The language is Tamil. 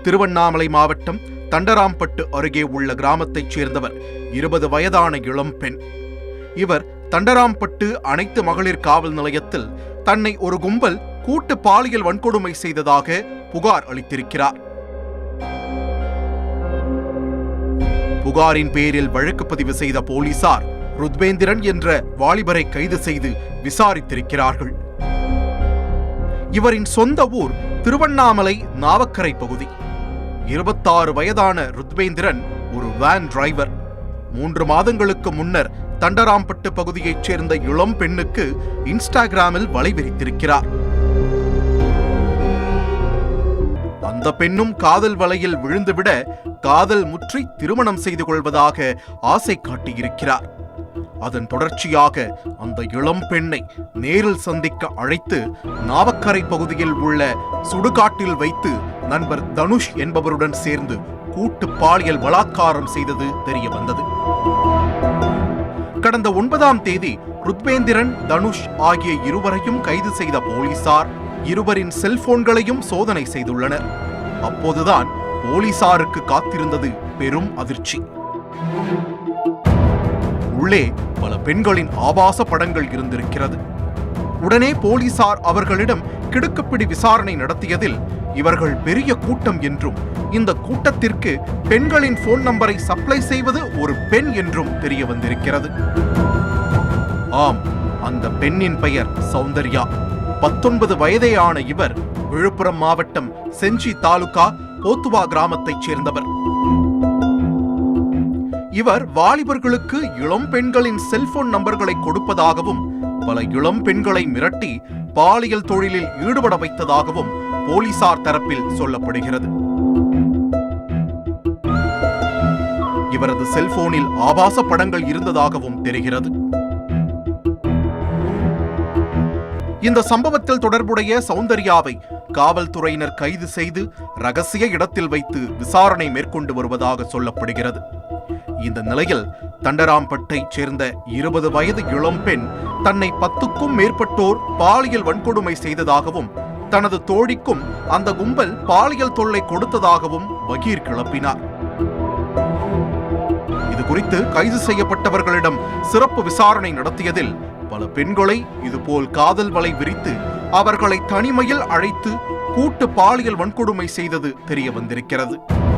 திருவண்ணாமலை மாவட்டம் தண்டராம்பட்டு அருகே உள்ள கிராமத்தைச் சேர்ந்தவர் 20 வயதான இளம் பெண். இவர் தண்டராம்பட்டு அனைத்து மகளிர் காவல் நிலையத்தில் தன்னை ஒரு கும்பல் கூட்டு பாலியல் வன்கொடுமை செய்ததாக புகார் அளித்திருக்கிறார். புகாரின் பேரில் வழக்கு பதிவு செய்த போலீசார் ருத்வேந்திரன் என்ற வாலிபரை கைது செய்து விசாரித்திருக்கிறார்கள். இவரின் சொந்த ஊர் திருவண்ணாமலை நாவக்கரை பகுதி. 26 வயதான ருத்வேந்திரன் ஒரு வேன் டிரைவர். 3 மாதங்களுக்கு முன்னர் தண்டராம்பட்டு பகுதியைச் சேர்ந்த இளம் பெண்ணுக்கு இன்ஸ்டாகிராமில் வலை விரித்திருக்கிறார். அந்த பெண்ணும் காதல் வலையில் விழுந்துவிட காதல் முற்றி திருமணம் செய்து கொள்வதாக ஆசை காட்டியிருக்கிறார். அதன் தொடர்ச்சியாக அந்த இளம் பெண்ணை நேரில் சந்திக்க அழைத்து நாவக்கரை பகுதியில் உள்ள சுடுகாட்டில் வைத்து நண்பர் தனுஷ் என்பவருடன் சேர்ந்து கூட்டு பாலியல் பலாத்காரம் செய்தது தெரிய வந்தது. கடந்த 9ஆம் தேதி ருத்வேந்திரன், தனுஷ் ஆகிய இருவரையும் கைது செய்த போலீசார் இருவரின் செல்போன்களையும் சோதனை செய்துள்ளனர். அப்போதுதான் போலீசாருக்கு காத்திருந்தது பெரும் அதிர்ச்சி. உள்ளே பல பெண்களின் ஆபாச படங்கள் இருந்திருக்கிறது. உடனே போலீசார் அவர்களிடம் கிடுக்குப்பிடி விசாரணை நடத்தியதில் இவர்கள் பெரிய கூட்டம் என்றும் இந்த கூட்டத்திற்கு பெண்களின் போன் நம்பரை சப்ளை செய்வது ஒரு பெண் என்றும் தெரிய வந்திருக்கிறது. ஆம், அந்த பெண்ணின் பெயர் சௌந்தர்யா. 19 வயதேயான இவர் விழுப்புரம் மாவட்டம் செஞ்சி தாலுகா போத்துவா கிராமத்தைச் சேர்ந்தவர். இவர் வாலிபர்களுக்கு இளம் பெண்களின் செல்போன் நம்பர்களை கொடுப்பதாகவும் பல இளம் பெண்களை மிரட்டி பாலியல் தொழிலில் ஈடுபட வைத்ததாகவும் போலீசார் தரப்பில் சொல்லப்படுகிறது. இவரது செல்போனில் ஆபாச படங்கள் இருந்ததாகவும் தெரிகிறது. இந்த சம்பவத்தில் தொடர்புடைய சௌந்தர்யாவை காவல்துறையினர் கைது செய்து ரகசிய இடத்தில் வைத்து விசாரணை மேற்கொண்டு வருவதாக சொல்லப்படுகிறது. இந்த நிலையில் தண்டராம்பட்டைச் சேர்ந்த 20 வயது இளம் பெண் தன்னை 10க்கும் மேற்பட்டோர் பாலியல் வன்கொடுமை செய்ததாகவும் தனது தோழிக்கும் அந்த கும்பல் பாலியல் தொல்லை கொடுத்ததாகவும் வகீர் கிளப்பினார். இது குறித்து கைது செய்யப்பட்டவர்களிடம் சிறப்பு விசாரணை நடத்தியதில் பல பெண்களை இதுபோல் காதல் வலை விரித்து அவர்களை தனிமையில் அழைத்து கூட்டு பாலியல் வன்கொடுமை செய்தது தெரிய வந்திருக்கிறது.